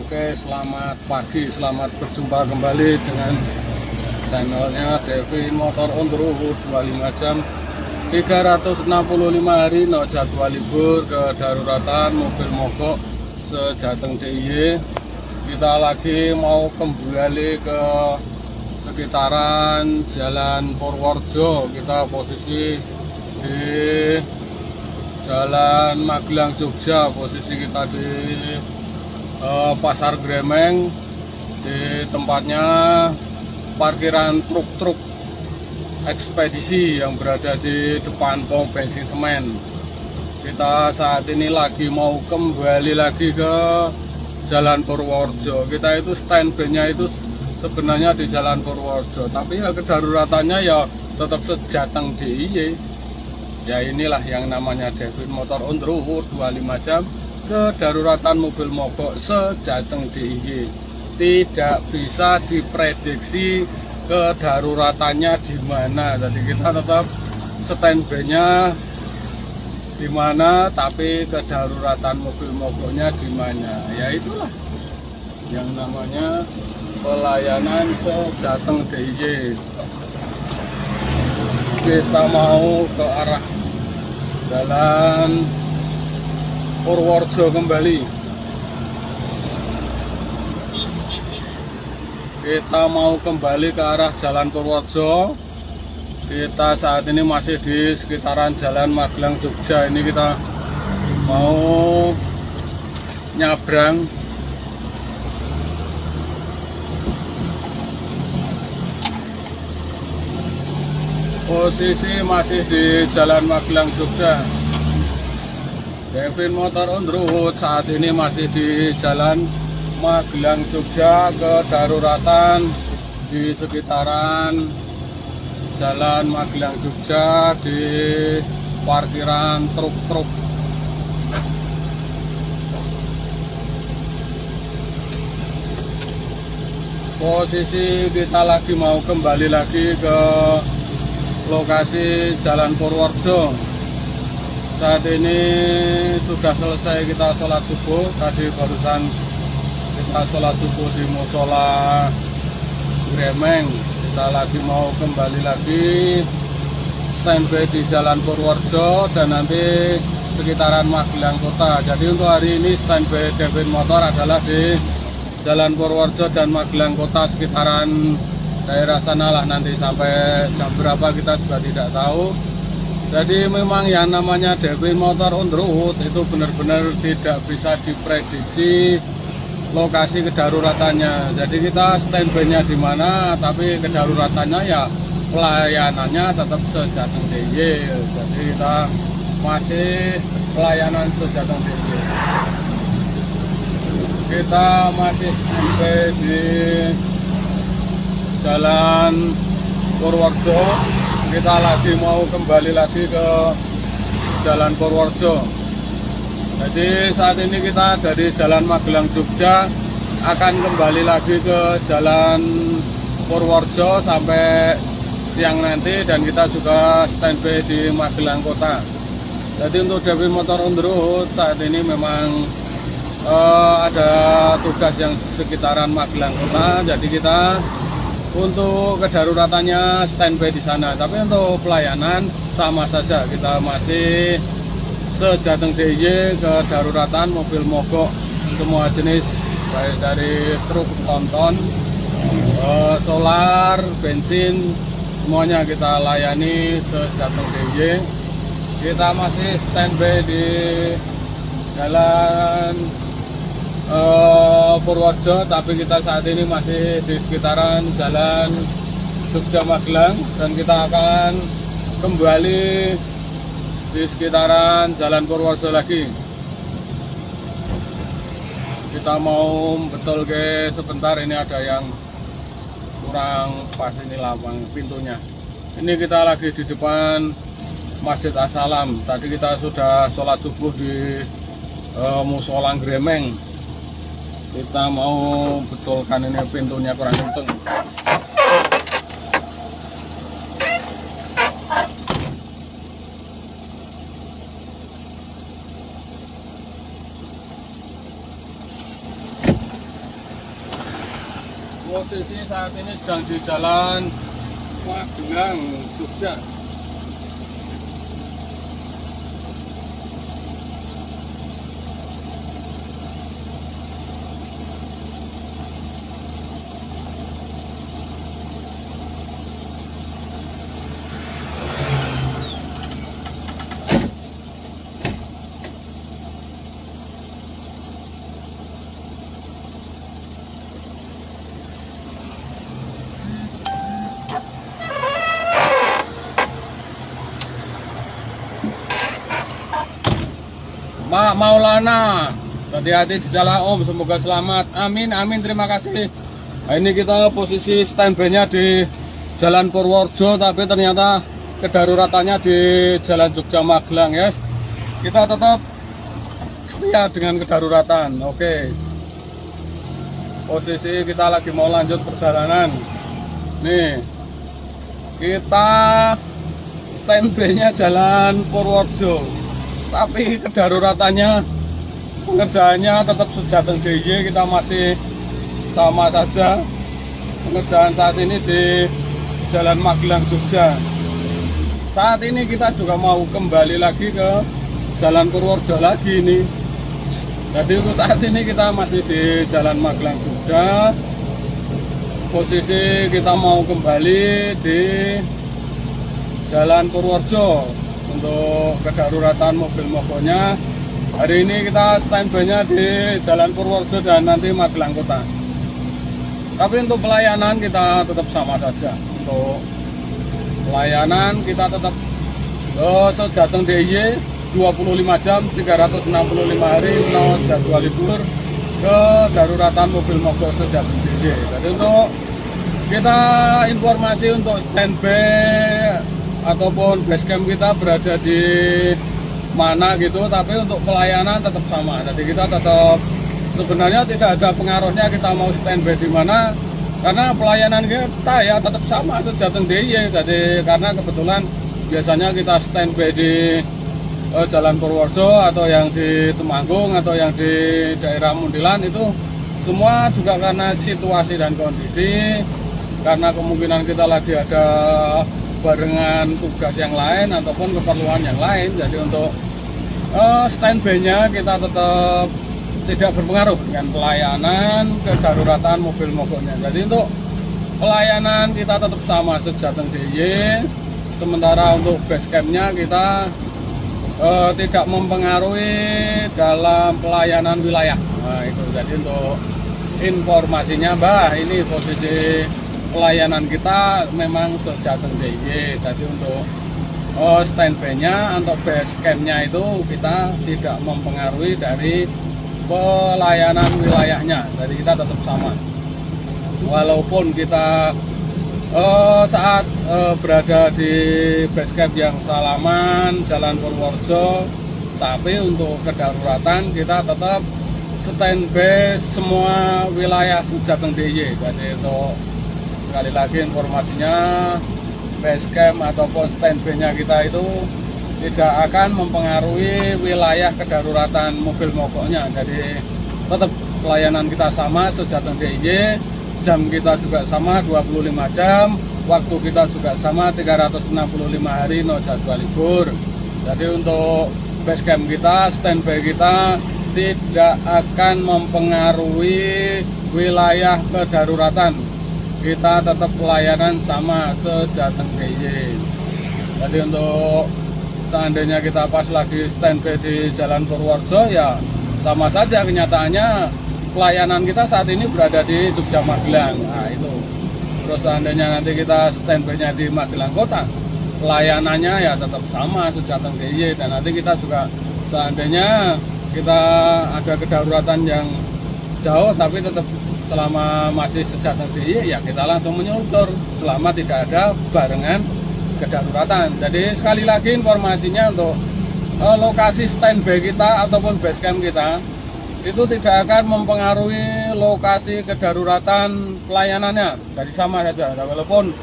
Oke, selamat pagi, selamat berjumpa kembali dengan channelnya Devin Motor on the road 25 jam 365 hari no jadwal libur kedaruratan mobil mogok sejateng DIY. Kita lagi mau kembali ke sekitaran Jalan Purworejo. Kita posisi di Jalan Magelang Jogja, posisi kita di Pasar Gremeng, di tempatnya parkiran truk-truk ekspedisi yang berada di depan pom bensin semen. Kita saat ini lagi mau kembali lagi ke Jalan Purworejo. Kita itu standby-nya itu sebenarnya di Jalan Purworejo, tapi ya kedaruratannya ya tetap sejateng DIY. Ya inilah yang namanya Devin Motor on the road 25 jam kedaruratan mobil mogok sejateng DIY. Tidak bisa diprediksi kedaruratannya di mana. Jadi kita tetap standby-nya di mana, tapi kedaruratan mobil mogoknya di mana. Ya itulah yang namanya pelayanan sejateng DIY. Kita mau ke arah Jalan Purworejo kembali. Kita mau kembali ke arah Jalan Purworejo. Kita saat ini masih di sekitaran Jalan Magelang Jogja. Ini kita mau nyabrang posisi masih di Jalan Magelang Jogja. Devin Motor on the road saat ini masih di Jalan Magelang Jogja, kedaruratan di sekitaran Jalan Magelang Jogja di parkiran truk-truk. Posisi kita lagi mau kembali lagi ke lokasi Jalan Purworejo. Saat ini sudah selesai kita sholat subuh. Tadi barusan kita sholat subuh di musola Gremeng. Kita lagi mau kembali lagi standby di Jalan Purworejo dan nanti sekitaran Magelang Kota. Jadi untuk hari ini standby Devin Motor adalah di Jalan Purworejo dan Magelang Kota, sekitaran daerah sanalah. Nanti sampai jam berapa kita juga tidak tahu. Jadi memang yang namanya Devin Motor on the road itu benar-benar tidak bisa diprediksi lokasi kedaruratannya. Jadi kita standby-nya di mana, tapi kedaruratannya ya pelayanannya tetap sejateng DIY. Jadi kita masih pelayanan sejateng DIY. Kita masih standby di Jalan Purworejo. Kita lagi mau kembali lagi ke Jalan Purworejo. Jadi saat ini kita dari Jalan Magelang Jogja akan kembali lagi ke Jalan Purworejo sampai siang nanti, dan kita juga standby di Magelang Kota. Jadi untuk Devin Motor on the road saat ini memang ada tugas yang sekitaran Magelang Kota. Jadi kita untuk kedaruratannya standby di sana, tapi untuk pelayanan sama saja, kita masih sejateng DIY. Kedaruratan mobil mogok semua jenis, baik dari truk, tonton, solar, bensin, semuanya kita layani sejateng DIY. Kita masih standby di Jalan Purworejo, tapi kita saat ini masih di sekitaran Jalan Jogja Magelang, dan kita akan kembali di sekitaran Jalan Purworejo lagi. Kita mau betul ke sebentar, ini ada yang kurang pas, ini lapang pintunya. Ini kita lagi di depan Masjid As-Salam. Tadi kita sudah sholat subuh di musola Gremeng. Kita mau betulkan, ini pintunya kurang kenceng. posisi saat ini sedang di Jalan Magelang, Jogja. Pak Maulana, hati-hati di jalan Om, semoga selamat. Amin, amin, terima kasih. Nah, ini kita posisi standby-nya di Jalan Purworejo, tapi ternyata kedaruratannya di Jalan Jogja Magelang, yes. Kita tetap setia dengan kedaruratan. Oke. Posisi kita lagi mau lanjut perjalanan. Nih, kita standby-nya Jalan Purworejo, tapi kedaruratannya, pengerjaannya tetap Sejateng DIY. Kita masih sama saja pengerjaan saat ini di Jalan Magelang Jogja. Saat ini kita juga mau kembali lagi ke Jalan Purworejo lagi ini. Jadi untuk saat ini kita masih di Jalan Magelang Jogja. Posisi kita mau kembali di Jalan Purworejo untuk kedaruratan mobil mogoknya. Hari ini kita standby-nya di Jalan Purworejo dan nanti Magelang Kota. Tapi untuk pelayanan kita tetap sama saja. Untuk pelayanan kita tetap Sejateng DIY 25 jam 365 hari, no jadwal libur, kedaruratan mobil mogok Sejateng DIY. Jadi untuk kita informasi untuk standby ataupun basecamp kita berada di mana gitu, tapi untuk pelayanan tetap sama. Jadi kita tetap, sebenarnya tidak ada pengaruhnya kita mau standby di mana, karena pelayanan kita ya tetap sama Sejateng DIY. Jadi karena kebetulan biasanya kita standby di Jalan Purworejo atau yang di Temanggung atau yang di daerah Muntilan, itu semua juga karena situasi dan kondisi, karena kemungkinan kita lagi ada barengan tugas yang lain ataupun keperluan yang lain. Jadi untuk standby-nya kita tetap tidak berpengaruh dengan pelayanan kedaruratan mobil mogoknya. Jadi untuk pelayanan kita tetap sama Sejateng DIY. Sementara untuk basecamp-nya kita tidak mempengaruhi dalam pelayanan wilayah. Nah itu, jadi untuk informasinya Mbak, ini posisi pelayanan kita memang Sejateng DIY. Jadi untuk standby-nya untuk basecamp-nya itu kita tidak mempengaruhi dari pelayanan wilayahnya. Jadi kita tetap sama. Walaupun kita saat berada di basecamp yang Salaman, Jalan Purworejo, tapi untuk kedaruratan kita tetap standby semua wilayah Sejateng DIY. Jadi untuk sekali lagi informasinya, basecamp ataupun standby-nya kita itu tidak akan mempengaruhi wilayah kedaruratan mobil mogoknya. Jadi tetap pelayanan kita sama Sejateng DIY, jam kita juga sama 25 jam, waktu kita juga sama 365 hari, no jadwal libur. Jadi untuk basecamp kita, standby kita tidak akan mempengaruhi wilayah kedaruratan. Kita tetap pelayanan sama Sejateng DIY. Jadi untuk seandainya kita pas lagi standby di Jalan Purworejo, ya sama saja kenyataannya pelayanan kita saat ini berada di Jogja Magelang. Nah itu. Terus seandainya nanti kita standby-nya di Magelang Kota, pelayanannya ya tetap sama Sejateng DIY. Dan nanti kita juga seandainya kita ada kedaruratan yang jauh tapi tetap selama masih Sejateng DIY, ya kita langsung menyuncur selama tidak ada barengan kedaruratan. Jadi sekali lagi informasinya untuk lokasi standby kita ataupun basecamp kita itu tidak akan mempengaruhi lokasi kedaruratan pelayanannya. Jadi sama saja. Walaupun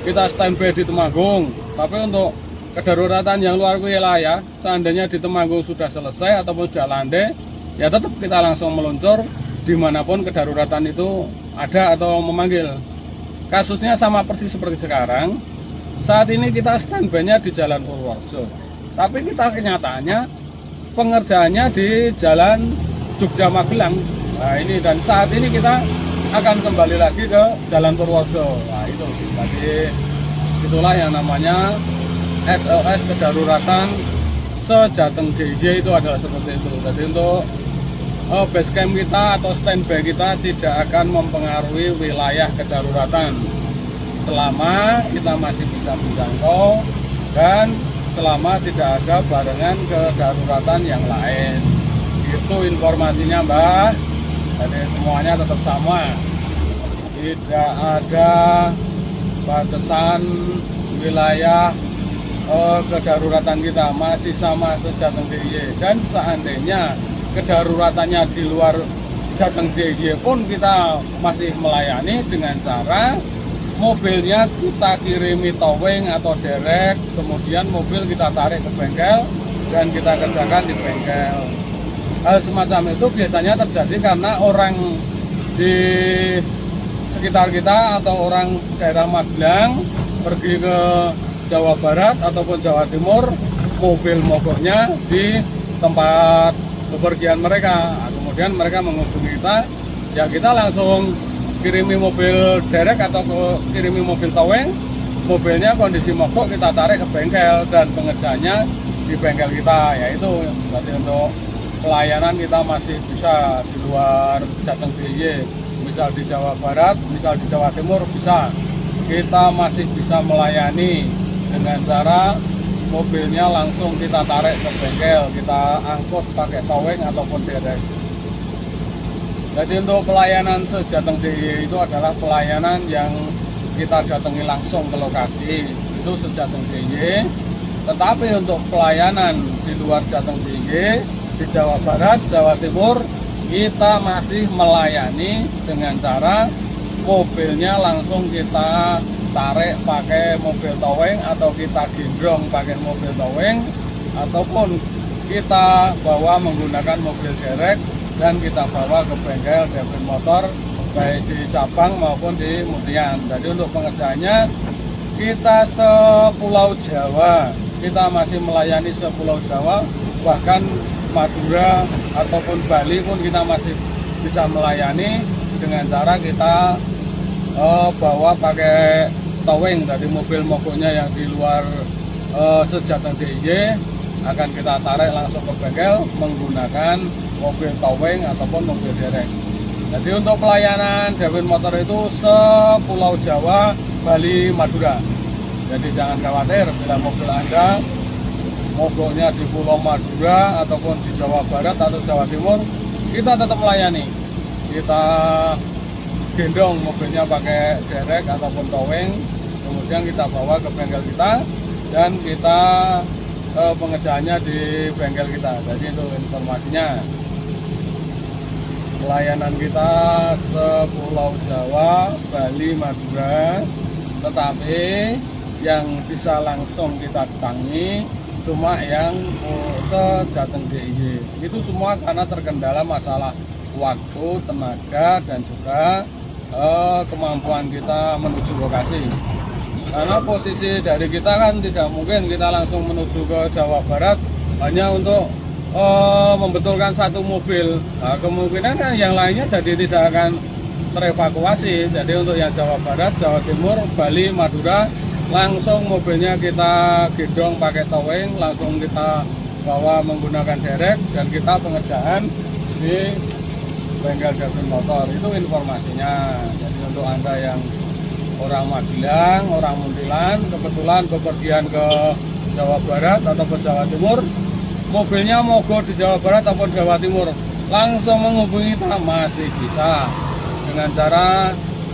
kita standby di Temanggung, tapi untuk kedaruratan yang luar wilayah, seandainya di Temanggung sudah selesai ataupun sudah landai, ya tetap kita langsung meluncur dimanapun kedaruratan itu ada atau memanggil. Kasusnya sama persis seperti sekarang. Saat ini kita standby-nya di Jalan Purworejo, tapi kita kenyataannya pengerjaannya di Jalan Jogja Magelang. Nah ini, dan saat ini kita akan kembali lagi ke Jalan Purworejo. Nah itu, jadi itulah yang namanya SOS kedaruratan Sejateng DIY, itu adalah seperti itu. Jadi untuk base camp kita atau standby kita tidak akan mempengaruhi wilayah kedaruratan selama kita masih bisa menjangkau dan selama tidak ada barengan kedaruratan yang lain. Itu informasinya Mbak. Jadi semuanya tetap sama, tidak ada batasan wilayah kedaruratan kita, masih sama Sejateng DIY. Dan seandainya kedaruratannya di luar Jateng DIY pun kita masih melayani dengan cara mobilnya kita kirimi towing atau derek, kemudian mobil kita tarik ke bengkel dan kita kerjakan di bengkel. Hal semacam itu biasanya terjadi karena orang di sekitar kita atau orang daerah Magelang pergi ke Jawa Barat ataupun Jawa Timur, mobil mogoknya di tempat bepergian mereka. Kemudian mereka menghubungi kita, ya kita langsung kirimi mobil derek atau kirimi mobil towing, mobilnya kondisi mogok kita tarik ke bengkel dan pengerjaannya di bengkel kita. Yaitu berarti untuk pelayanan kita masih bisa di luar Jateng DIY, misal di Jawa Barat, misal di Jawa Timur bisa, kita masih bisa melayani dengan cara mobilnya langsung kita tarik ke bengkel, kita angkut pakai towing ataupun derek. Jadi untuk pelayanan Sejateng DIY itu adalah pelayanan yang kita datangi langsung ke lokasi, itu Sejateng DIY. Tetapi untuk pelayanan di luar Jateng DIY, di Jawa Barat, Jawa Timur, kita masih melayani dengan cara mobilnya langsung kita tarik pakai mobil towing atau kita gendong pakai mobil towing, ataupun kita bawa menggunakan mobil derek dan kita bawa ke bengkel Devin Motor baik di cabang maupun di Mutian. Jadi untuk pengerjaannya kita sepulau Jawa, kita masih melayani sepulau Jawa, bahkan Madura ataupun Bali pun kita masih bisa melayani dengan cara kita bawa pakai towing. Dari mobil mogoknya yang di luar Sejateng DIY akan kita tarik langsung ke bengkel menggunakan mobil towing ataupun mobil derek. Jadi untuk pelayanan Devin Motor itu sepulau Jawa, Bali, Madura. Jadi jangan khawatir bila mobil Anda mogoknya di Pulau Madura ataupun di Jawa Barat atau Jawa Timur, kita tetap melayani. Kita gendong mobilnya pakai derek ataupun towing, kemudian kita bawa ke bengkel kita dan kita pengerjaannya di bengkel kita. Jadi itu informasinya. Pelayanan kita sepulau Jawa, Bali, Madura, tetapi yang bisa langsung kita datangi cuma yang Sejateng DIY. Itu semua karena terkendala masalah waktu, tenaga, dan juga kemampuan kita menuju lokasi. Karena posisi dari kita kan tidak mungkin kita langsung menuju ke Jawa Barat hanya untuk membetulkan satu mobil. Nah, kemungkinan kan yang lainnya jadi tidak akan terevakuasi. Jadi untuk yang Jawa Barat, Jawa Timur, Bali, Madura, langsung mobilnya kita gendong pakai towing, langsung kita bawa menggunakan derek dan kita pengerjaan di bengkel Devin Motor. Itu informasinya. Jadi untuk Anda yang orang Magelang, orang Muntilan, kebetulan bepergian ke Jawa Barat atau ke Jawa Timur, mobilnya mogok di Jawa Barat ataupun Jawa Timur, langsung menghubungi kita masih bisa dengan cara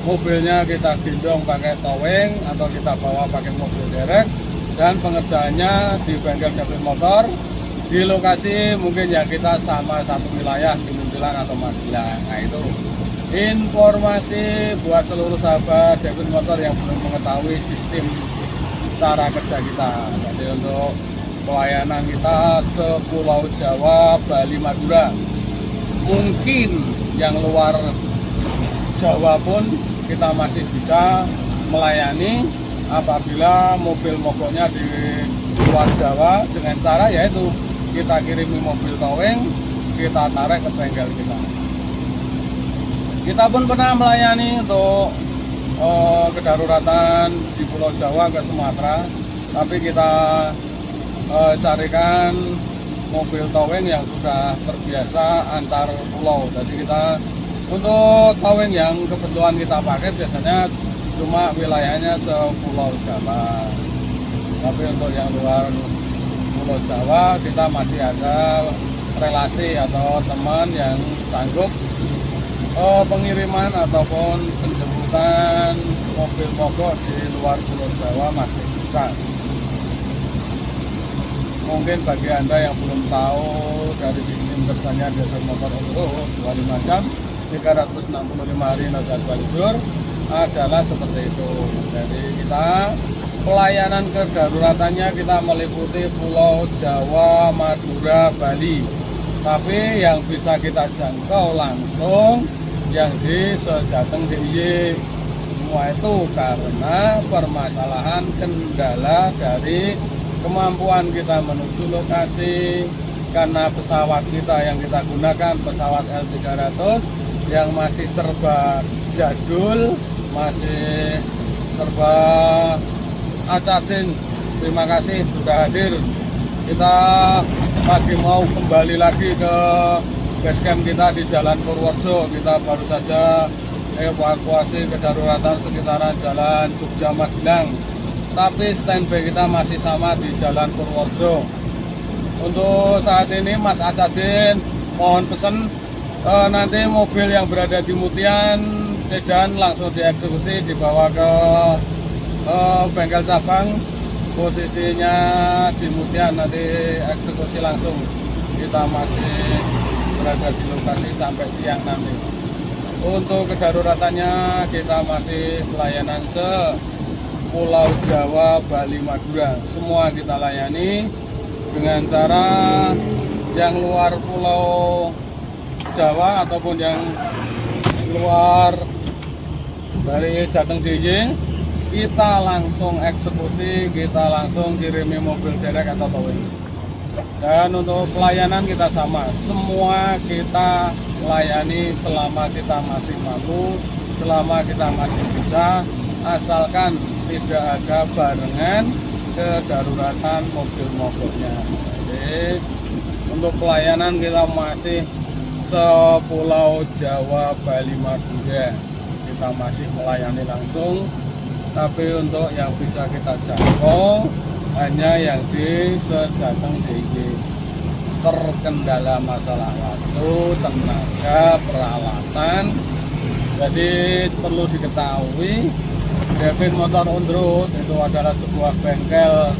mobilnya kita gendong pakai towing atau kita bawa pakai mobil derek dan pengerjaannya di bengkel Devin Motor di lokasi mungkin yang kita sama satu wilayah di Muntilan atau Magelang. Nah itu informasi buat seluruh sahabat Devin Motor yang belum mengetahui sistem cara kerja kita. Jadi untuk pelayanan kita sepulau Jawa, Bali, Madura, mungkin yang luar Jawa pun kita masih bisa melayani apabila mobil mogoknya di luar Jawa dengan cara yaitu kita kirimi mobil towing, kita tarik ke bengkel kita. Kita pun pernah melayani untuk kedaruratan di Pulau Jawa ke Sumatera, tapi kita carikan mobil towing yang sudah terbiasa antar pulau. Jadi kita untuk towing yang kebetulan kita pakai biasanya cuma wilayahnya sepulau Jawa. Tapi untuk yang luar Pulau Jawa kita masih ada relasi atau teman yang sanggup pengiriman ataupun penjemputan mobil mogok di luar Pulau Jawa masih bisa. Mungkin bagi Anda yang belum tahu dari sistem kerjanya Diesel Motor On Road 25 jam 365 hari nazar balikur adalah seperti itu. Jadi kita pelayanan kedaruratannya kita meliputi Pulau Jawa, Madura, Bali. Tapi yang bisa kita jangkau langsung yang di Sejateng DIY. Semua itu karena permasalahan kendala dari kemampuan kita menuju lokasi, karena pesawat kita yang kita gunakan pesawat L300 yang masih serba jadul, masih serba acatin. Terima kasih sudah hadir. Kita lagi mau kembali lagi ke basecamp kita di Jalan Purworejo. Kita baru saja evakuasi kedaruratan sekitaran Jalan Jogja Magelang, tapi standby kita masih sama di Jalan Purworejo. Untuk saat ini Mas Acadin mohon pesen nanti mobil yang berada di Mutian sedan langsung dieksekusi, dibawa ke bengkel cabang, posisinya di Mutian, nanti eksekusi langsung. Kita masih berada di lokasi sampai siang nanti. Untuk kedaruratannya kita masih pelayanan Pulau Jawa, Bali, Madura, semua kita layani dengan cara yang luar Pulau Jawa ataupun yang luar dari Jateng DIY, kita langsung eksekusi, kita langsung kirimi mobil derek atau towing. Dan untuk pelayanan kita sama, semua kita layani selama kita masih mampu, selama kita masih bisa, asalkan tidak ada barengan kedaruratan mobil mogoknya. Jadi untuk pelayanan kita masih sepulau Jawa, Bali, Madura, kita masih melayani langsung. Tapi untuk yang bisa kita jangkau hanya yang di Sejateng DIY. Terkendala masalah waktu, tenaga, peralatan. Jadi perlu diketahui Devin Motor On Road itu adalah sebuah bengkel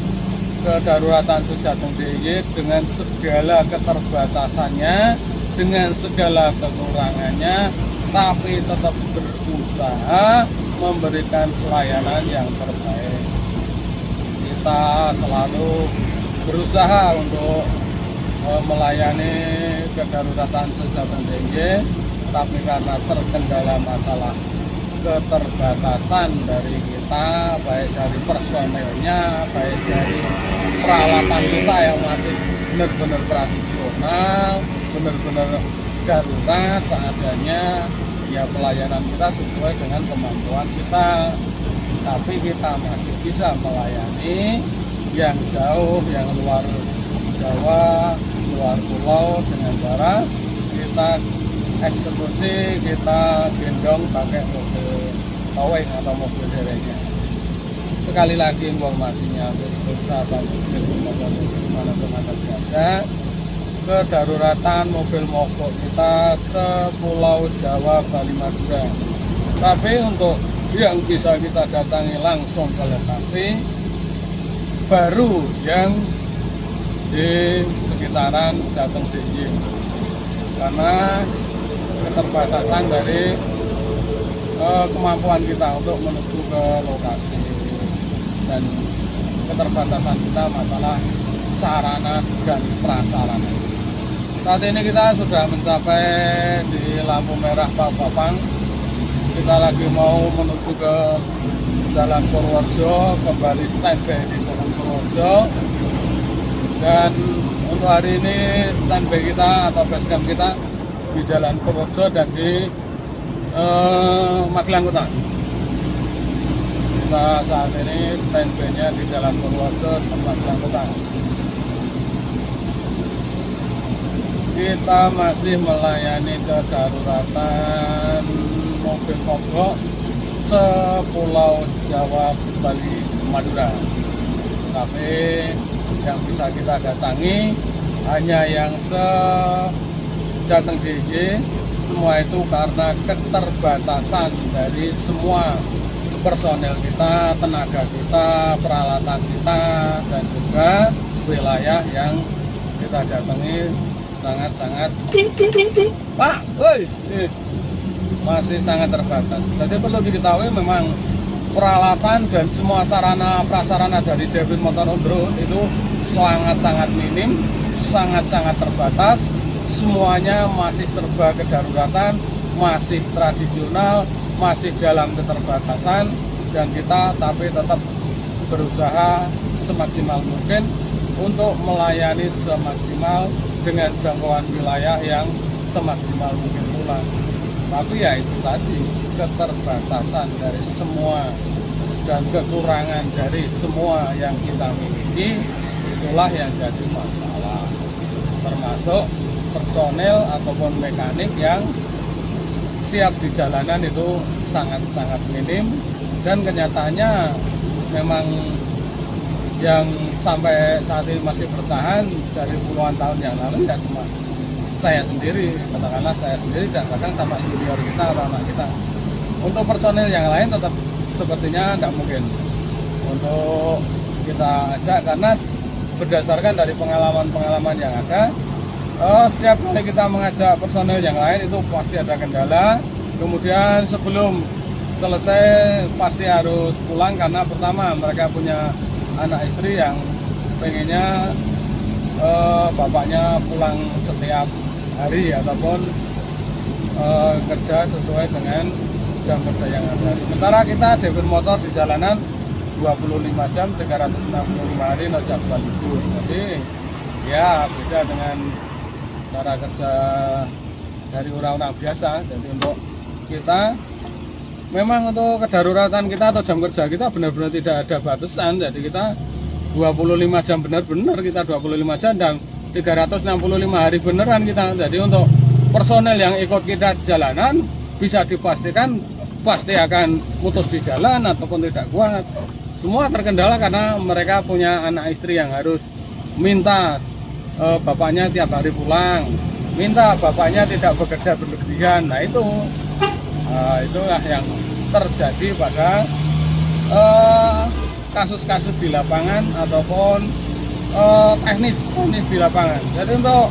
kedaruratan Sejateng DIY dengan segala keterbatasannya, dengan segala kekurangannya, tapi tetap berusaha memberikan pelayanan yang terbaik. Kita selalu berusaha untuk melayani kedaruratan Sejateng DIY, tapi karena terkendala masalah keterbatasan dari kita, baik dari personelnya, baik dari peralatan kita yang masih benar-benar tradisional, benar-benar darurat seadanya, ya pelayanan kita sesuai dengan kemampuan kita. Tapi kita masih bisa melayani yang jauh, yang luar Jawa, luar pulau dengan cara kita eksekusi, kita gendong pakai mobil towing atau mobil dereknya. Sekali lagi informasinya, sahabat dimanapun Anda berada, kedaruratan mobil mogok kita sepulau Jawa, Bali, Madura. Tapi untuk yang bisa kita datangi langsung ke lokasi, baru yang di sekitaran Jateng DIY, karena keterbatasan dari kemampuan kita untuk menuju ke lokasi dan keterbatasan kita masalah sarana dan prasarana. Saat ini kita sudah mencapai di lampu merah Papang. Kita lagi mau menuju ke Jalan Purworejo, kembali standby di Jalan Purworejo. Dan untuk hari ini standby kita atau basecamp kita di Jalan Purworejo dan di Magelang Kota. Kita saat ini standby-nya di Jalan Purworejo dan Magelang Kota. Kita masih melayani kedaruratan mobil mogok sepulau Jawa, Bali, Madura. Tapi yang bisa kita datangi hanya yang Jateng DIY. Semua itu karena keterbatasan dari semua personel kita, tenaga kita, peralatan kita, dan juga wilayah yang kita datangi sangat-sangat Pak, woi, masih sangat terbatas. Jadi perlu diketahui memang peralatan dan semua sarana prasarana dari Devin Motor On The Road itu sangat-sangat minim, sangat-sangat terbatas. Semuanya masih serba kedaruratan, masih tradisional, masih dalam keterbatasan, dan kita tapi tetap berusaha semaksimal mungkin untuk melayani semaksimal dengan jangkauan wilayah yang semaksimal mungkin pula. Tapi ya itu tadi, keterbatasan dari semua dan kekurangan dari semua yang kita miliki, itulah yang jadi masalah. Termasuk personel ataupun mekanik yang siap di jalanan itu sangat-sangat minim, dan kenyataannya memang yang sampai saat ini masih bertahan dari puluhan tahun yang lalu ya cuma saya sendiri, katakanlah saya sendiri, dan kadang sama junior kita atau anak kita. Untuk personil yang lain tetap sepertinya tidak mungkin untuk kita ajak, karena berdasarkan dari pengalaman-pengalaman yang ada, setiap kali kita mengajak personil yang lain itu pasti ada kendala. Kemudian sebelum selesai pasti harus pulang, karena pertama mereka punya anak istri yang pengennya bapaknya pulang setiap hari ataupun kerja sesuai dengan jam kerja yang ada. Sementara kita Devin Motor di jalanan 25 jam 365 hari no jadwal libur. Jadi ya beda dengan cara kerja dari orang-orang biasa. Jadi untuk kita memang untuk kedaruratan kita atau jam kerja kita benar-benar tidak ada batasan. Jadi kita 25 jam benar-benar kita 25 jam dan 365 hari beneran kita. Jadi untuk personel yang ikut kita di jalanan bisa dipastikan pasti akan putus di jalan ataupun tidak kuat. Semua terkendala karena mereka punya anak istri yang harus minta bapaknya tiap hari pulang, minta bapaknya tidak bekerja berlebihan. Nah itulah yang terjadi pada kasus-kasus di lapangan ataupun teknis di lapangan. Jadi untuk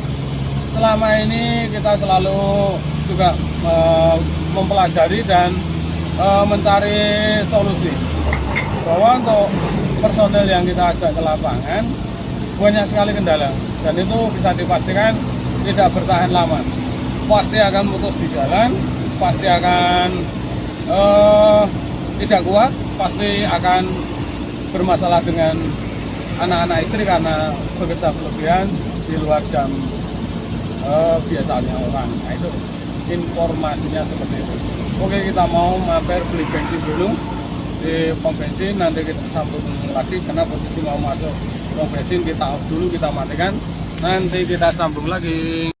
selama ini kita selalu juga mempelajari dan mencari solusi bahwa untuk personel yang kita ajak ke lapangan banyak sekali kendala, dan itu bisa dipastikan tidak bertahan lama. Pasti akan putus di jalan, pasti akan tidak kuat, pasti akan bermasalah dengan anak-anak istri karena bekerja berlebihan di luar jam biasanya orang. Nah itu informasinya seperti itu. Oke, kita mau mampir beli bensin dulu di pom bensin, nanti kita sambung lagi karena posisi mau masuk pom bensin kita off dulu, kita matikan, nanti kita sambung lagi.